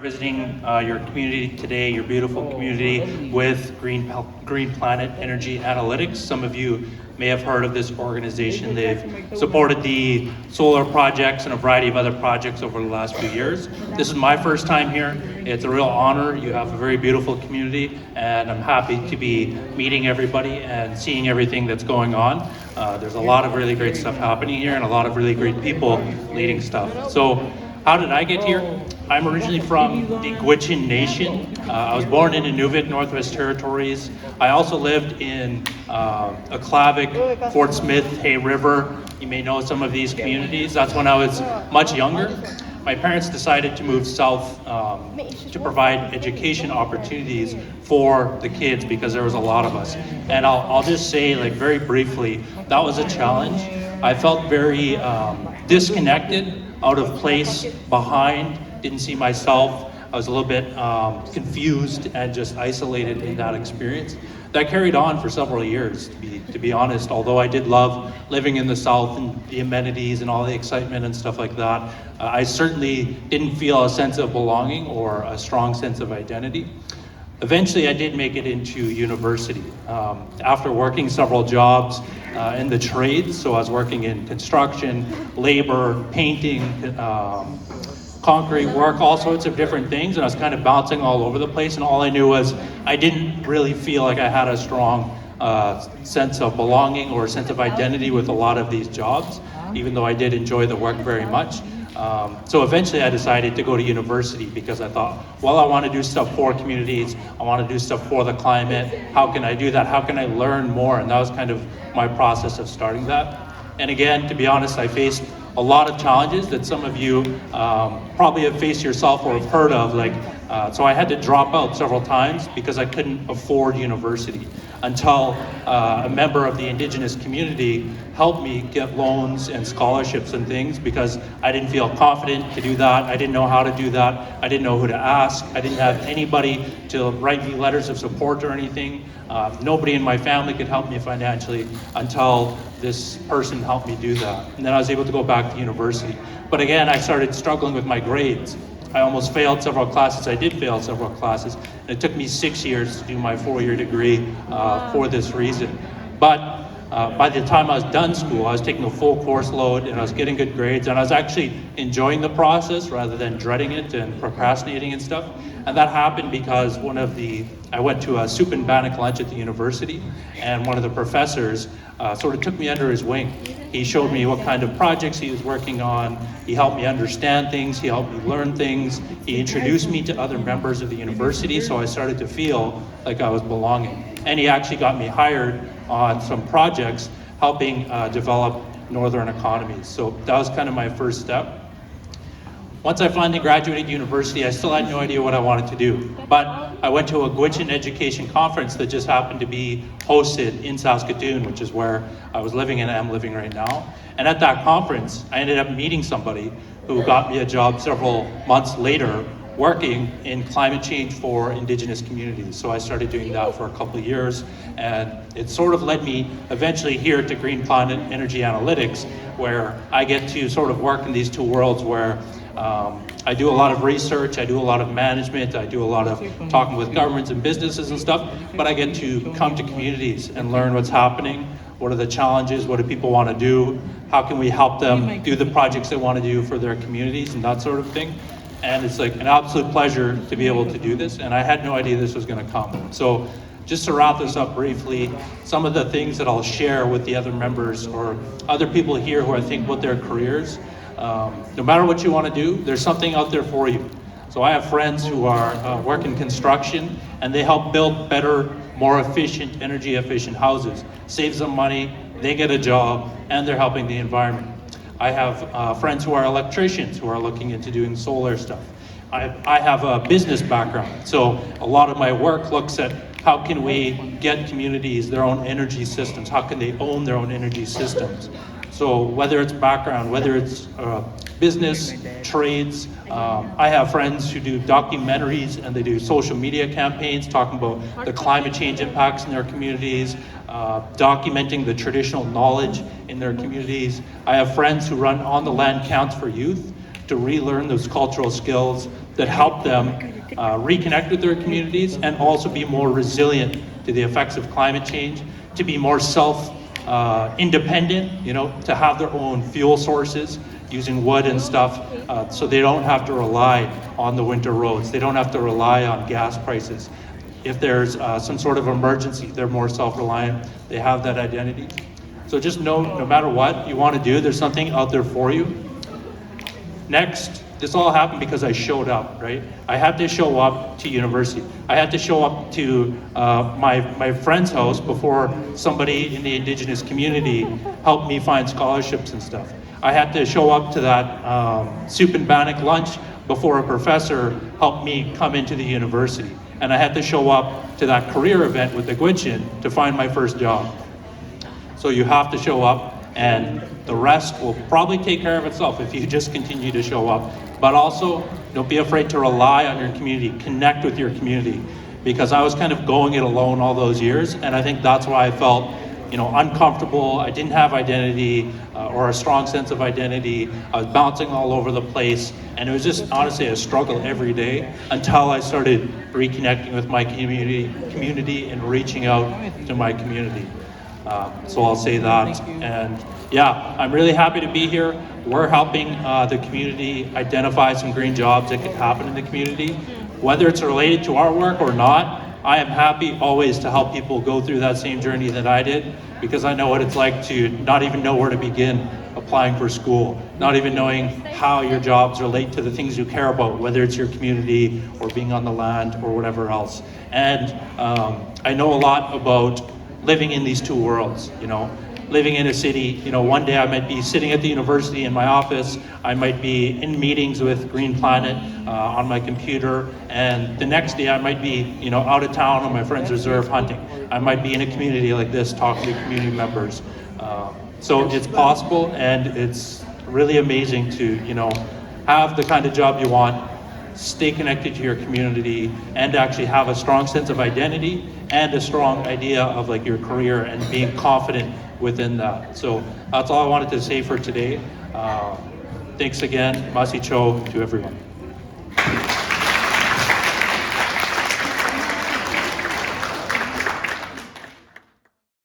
visiting your community today, your beautiful community with Greenplanet Energy Analytics. Some of you may have heard of this organization. They've supported the solar projects and a variety of other projects over the last few years. This is my first time here. It's a real honor. You have a very beautiful community, and I'm happy to be meeting everybody and seeing everything that's going on. There's a lot of really great stuff happening here and a lot of really great people leading stuff. So how did I get here? I'm originally from the Chipewyan Nation. I was born in Nunavut, Northwest Territories. I also lived in Aklavik, Fort Smith, Hay River. You may know some of these communities. That's when I was much younger. My parents decided to move south to provide education opportunities for the kids because there was a lot of us. And I'll just say, like, very briefly, that was a challenge. I felt very disconnected, out of place, behind, didn't see myself. I was a little bit confused and just isolated in that experience. That carried on for several years, to be honest. Although I did love living in the South and the amenities and all the excitement and stuff like that, I certainly didn't feel a sense of belonging or a strong sense of identity. Eventually, I did make it into university. After working several jobs in the trades, so I was working in construction, labor, painting, concrete work, all sorts of different things, and I was kind of bouncing all over the place, and all I knew was I didn't really feel like I had a strong sense of belonging or a sense of identity with a lot of these jobs, even though I did enjoy the work very much. So eventually I decided to go to university because I thought, well, I want to do stuff for communities, I want to do stuff for the climate. How can I do that? How can I learn more? And that was kind of my process of starting that. And again, to be honest, I faced a lot of challenges that some of you probably have faced yourself or have heard of. So I had to drop out several times because I couldn't afford university until a member of the Indigenous community helped me get loans and scholarships and things because I didn't feel confident to do that. I didn't know how to do that. I didn't know who to ask. I didn't have anybody to write me letters of support or anything. Nobody in my family could help me financially until this person helped me do that. And then I was able to go back to university. But again, I started struggling with my grades. I almost failed several classes. I did fail several classes. And it took me 6 years to do my 4-year degree for this reason. But by the time I was done school, I was taking a full course load and I was getting good grades and I was actually enjoying the process rather than dreading it and procrastinating and stuff. And that happened because I went to a soup and bannock lunch at the university, and one of the professors sort of took me under his wing. He showed me what kind of projects he was working on. He helped me understand things. He helped me learn things. He introduced me to other members of the university, so I started to feel like I was belonging. And he actually got me hired on some projects helping develop northern economies. So that was kind of my first step. Once I finally graduated university, I still had no idea what I wanted to do. But I went to a Chipewyan education conference that just happened to be hosted in Saskatoon, which is where I was living and am living right now. And at that conference, I ended up meeting somebody who got me a job several months later working in climate change for Indigenous communities. So I started doing that for a couple of years, and it sort of led me eventually here to Greenplanet Energy Analytics, where I get to sort of work in these two worlds where I do a lot of research, I do a lot of management, I do a lot of talking with governments and businesses and stuff, but I get to come to communities and learn what's happening, what are the challenges, what do people want to do, how can we help them do the projects they want to do for their communities and that sort of thing. And it's like an absolute pleasure to be able to do this, and I had no idea this was going to come. So just to wrap this up briefly, some of the things that I'll share with the other members or other people here who are thinking about their careers. No matter what you want to do, there's something out there for you. So I have friends who are work in construction, and they help build better, more efficient, energy efficient houses. Saves them money, they get a job, and they're helping the environment. I have friends who are electricians who are looking into doing solar stuff. I have a business background, so a lot of my work looks at how can we get communities their own energy systems, how can they own their own energy systems. So whether it's background, whether it's business, trades, I have friends who do documentaries and they do social media campaigns talking about the climate change impacts in their communities, documenting the traditional knowledge in their communities. I have friends who run on the land counts for youth to relearn those cultural skills that help them reconnect with their communities and also be more resilient to the effects of climate change, to be more independent, to have their own fuel sources using wood and stuff, so they don't have to rely on the winter roads. They don't have to rely on gas prices. If there's some sort of emergency, they're more self-reliant. They have that identity. So just know, no matter what you want to do, there's something out there for you. Next, this all happened because I showed up, right? I had to show up to university. I had to show up to my friend's house before somebody in the Indigenous community helped me find scholarships and stuff. I had to show up to that soup and bannock lunch before a professor helped me come into the university. And I had to show up to that career event with the Gwich'in to find my first job. So you have to show up, and the rest will probably take care of itself if you just continue to show up. But also, don't be afraid to rely on your community, connect with your community, because I was kind of going it alone all those years, and I think that's why I felt uncomfortable. I didn't have identity or a strong sense of identity. I was bouncing all over the place, and it was just honestly a struggle every day until I started reconnecting with my community and reaching out to my community. So I'll say that. And yeah, I'm really happy to be here. We're helping the community identify some green jobs that could happen in the community. Whether it's related to our work or not, I am happy always to help people go through that same journey that I did, because I know what it's like to not even know where to begin applying for school, not even knowing how your jobs relate to the things you care about, whether it's your community or being on the land or whatever else. And I know a lot about living in these two worlds, living in a city. One day I might be sitting at the university in my office, I might be in meetings with Greenplanet on my computer, and the next day I might be out of town on my friend's reserve hunting. I might be in a community like this talking to community members. So it's possible, and it's really amazing to have the kind of job you want, stay connected to your community, and actually have a strong sense of identity and a strong idea of your career and being confident within that. So that's all I wanted to say for today. Thanks again, Masi Cho to everyone.